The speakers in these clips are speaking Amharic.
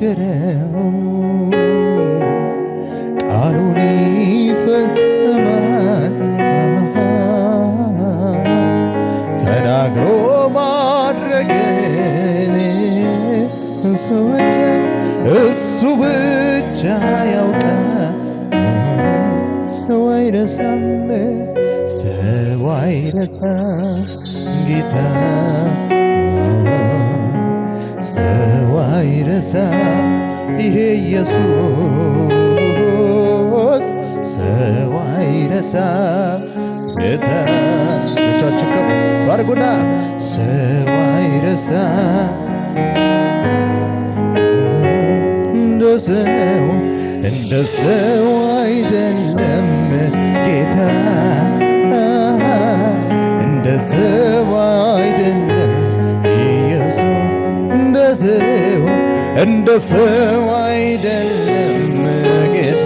ተናገረው ቃሉን ይፈጽማል ተናግሮ ማድረግን እሱ ብቻ ያውቃል ሰው አይረሳም ሰው አይረሳም ጌታ ሰው አይረሳም ይሄ ኢየሱስ ሰው አይረሳም ጌታ ቻችሁ ባርጉና ሰው አይረሳም እንደ ሰው አይደለም ጌታ እንደ ሰው አይደለም ኢየሱስ እንደ ሰው አይደለም ጌታ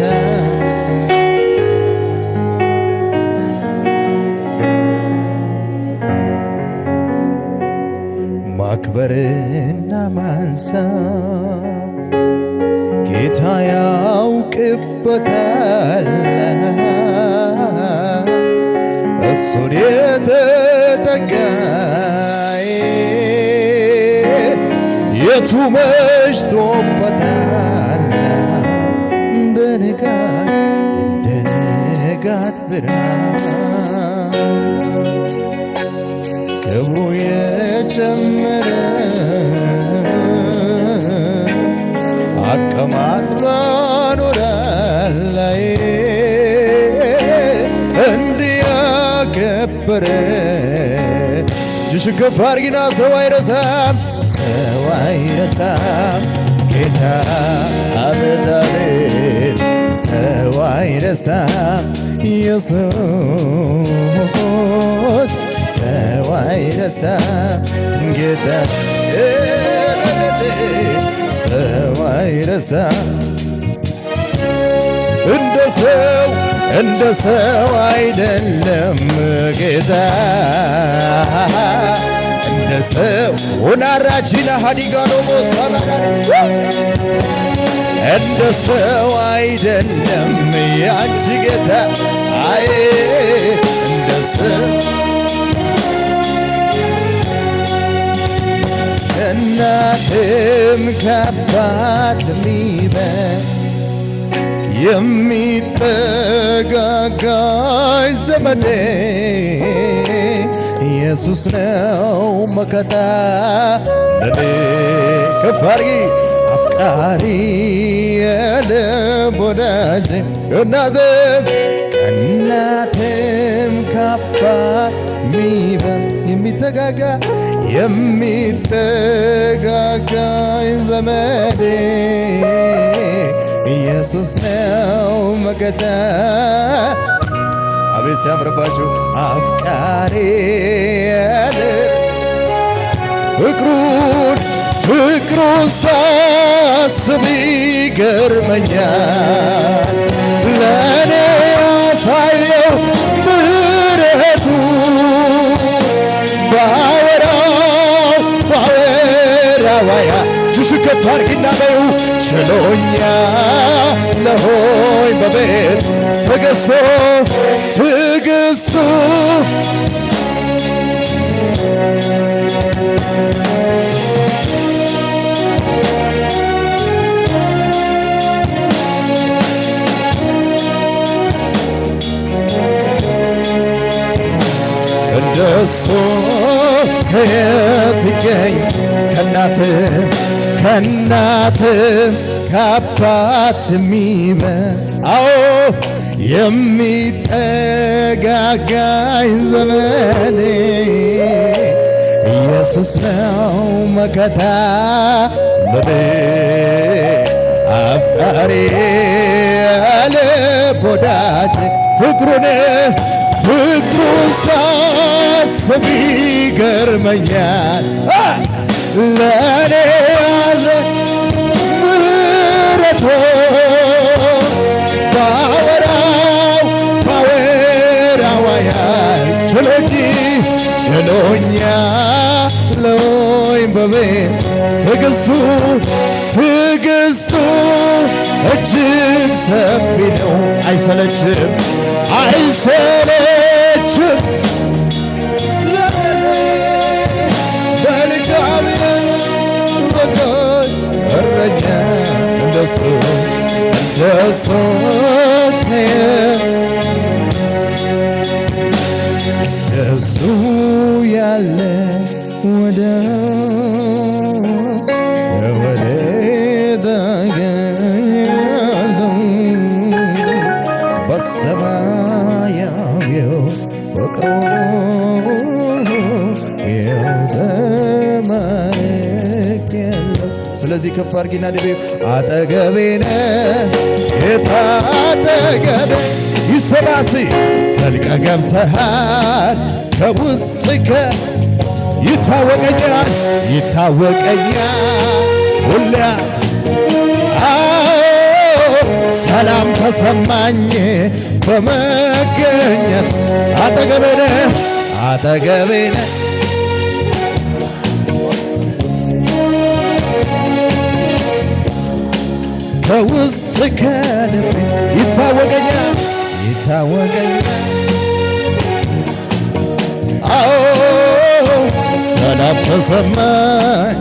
ማክበርና ማንሳት ጌታ ያውቅበታል እሱን የተጠጋይ የቱ መሽቶበታል እንደ ንጋት ብርሃን ክብሩ የጨመረ አቀማጥሎ አኖራል እንዲያከበረ እጅሽን ከፍ አድርጊና ሰው አይረሳም ጌታ አቤት አቤት ሰው አይረሳም ኢየሱስ ሰው አይረሳም ጌታ ሰው አይረሳም እንደ ሰው አይደለም ጌታ እንደ ሰው ወናራጂና ሀዲጋኖ ሞሳና እንደ ሰው አይደለም ያንቺ ጌታ አይ እንደ ሰው እናትም ከአባት የሚጠጋጋኝ ዘመዴ ኢየሱስ ነው መከታ ለኔ ከፍ አድርጊ አፍቃሪ የልብ ወዳጅ ከእናትም ከአባት የሚጠጋጋ የሚጠጋጋኝ ዘመዴ ኢየሱስ ነው መከታ አቤት ሲያምርባችሁ አፍቃሪ ፍቅሩን ሳስብ ይገርመኛል ለእኔ ያሳየው ምሕረቱ ባወራዋያ ጁሽ ከፍ አድርጊና በዩ ችሎኛል ሆይ በቤት ትዕግስቱ እንደሱ ከየት ይገኝ ከእናት ከአባት አዎ የሚጠጋጋኝ ዘመኔ ኢየሱስ ነው መከታ ለኔ አፍቃሪ ልብ ወዳጅ ፍቅሩን ሳስብ ይገርመኛል ለእኔ ያዘ ምሕረቱ ባወራዋያል ችሎኛል በቤት ትዕግስቱ እጅግ ሰፊ ነው። አይሰለችም አይሰለችም በልካም በጎች እረኛ እንደሱ እሱ ያለ ወዴት አገኛለሁ? በሰማያዊው ፍቅሩ ተማርኬያለሁ። ስለዚህ ከፍ አድርጊና ልቤ አጠገቤ ነህ ጌታ አጠገቤ ይሰማሲ ዘልቀህ ገብተሃል ከውስጥ ይታወቀኛል ሁሌ ሰላም ተሰማኝ በመገኘት አጠገቤ ነህ ከውስጥ ከልቤ ይታወቀኛል ሰላም ተሰማኝ።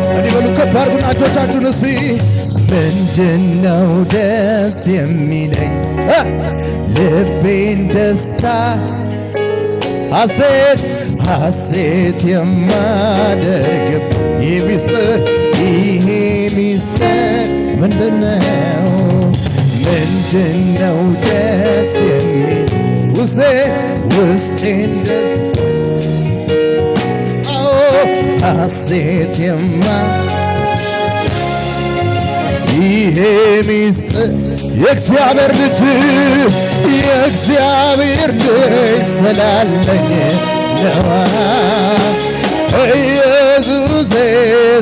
እንዲህ በሉ ከፍ አድርጉና እጆቻችሁን እስኪ ምንድነው ደስ የሚለኝ ልቤን ደስታ ሐሴት የማደርግብ ይሄ ሚስጥር ምንድነው ደስ የሚል ውስጤን ደስ ሐሴት ይሄ ሚስጥር የእግዚአብሔር ልጅ ስላለኝ ነዋ ኢየሱሴ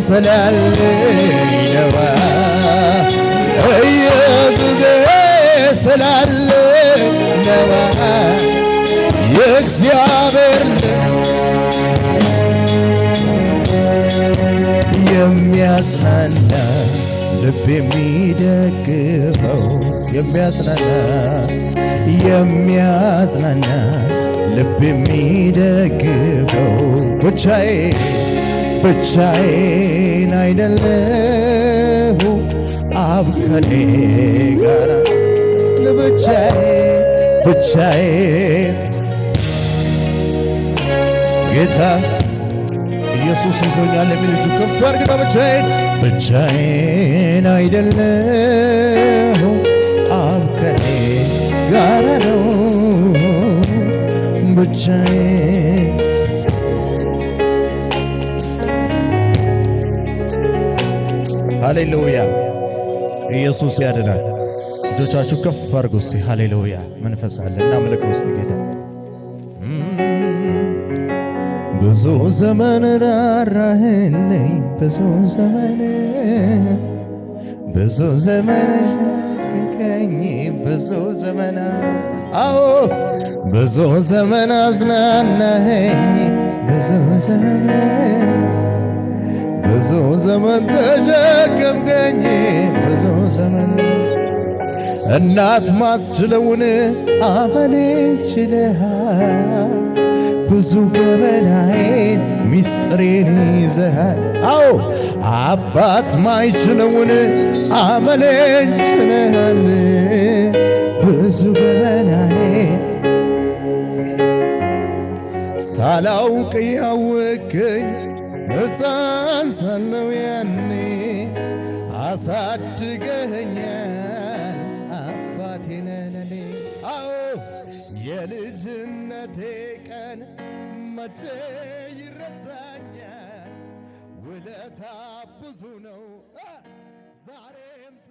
ስላለኝ ነዋ ኢየሱሴ ስላለኝ ነዋ የእግዚአብሔር የሚያጽናና ልብ የሚደግፈው የሚያጽናና ልብ የሚደግፈው ብቻዬን አይደለሁ አብ ከኔ ጋር ብቻዬን ጌታ ኢየሱስ ይዞኛል የሚል እጁ ከፍ አድርግና ብቻዬን አይደለሁ አብ ከኔ ጋር ነው ብቻዬን ሃሌሉያ ኢየሱስ ያድናል። እጆቻችሁ ከፍ አድርጉ እስቲ ሃሌሉያ መንፈስ አለ እናምልከው እስቲ ጌታ ብዙ ዘመን ራራህልኝ ብዙ ዘመን ሸከከኝ ብዙ ዘመን ብዙ ዘመን አዝናናኸኝ ብዙ ዘመን ተሸከምከኝ ብዙ ዘመን እናት ማትችለውን አመሌን ችለሃል ብዙ ገበናዬን ሚስጥሬን ይዘሃል አባት ማይችለውን አመሌን ችለሃል ብዙ ገበናዬን ሳላውቅ ያወቅከኝ ሕፃን ሳለሁ ያኔ አሳድገኸኛል አባቴ ነህ ለኔ የልጅነቴ ቀን መቼ ይረሳኛል ውለታ ብዙ ነው ዛሬም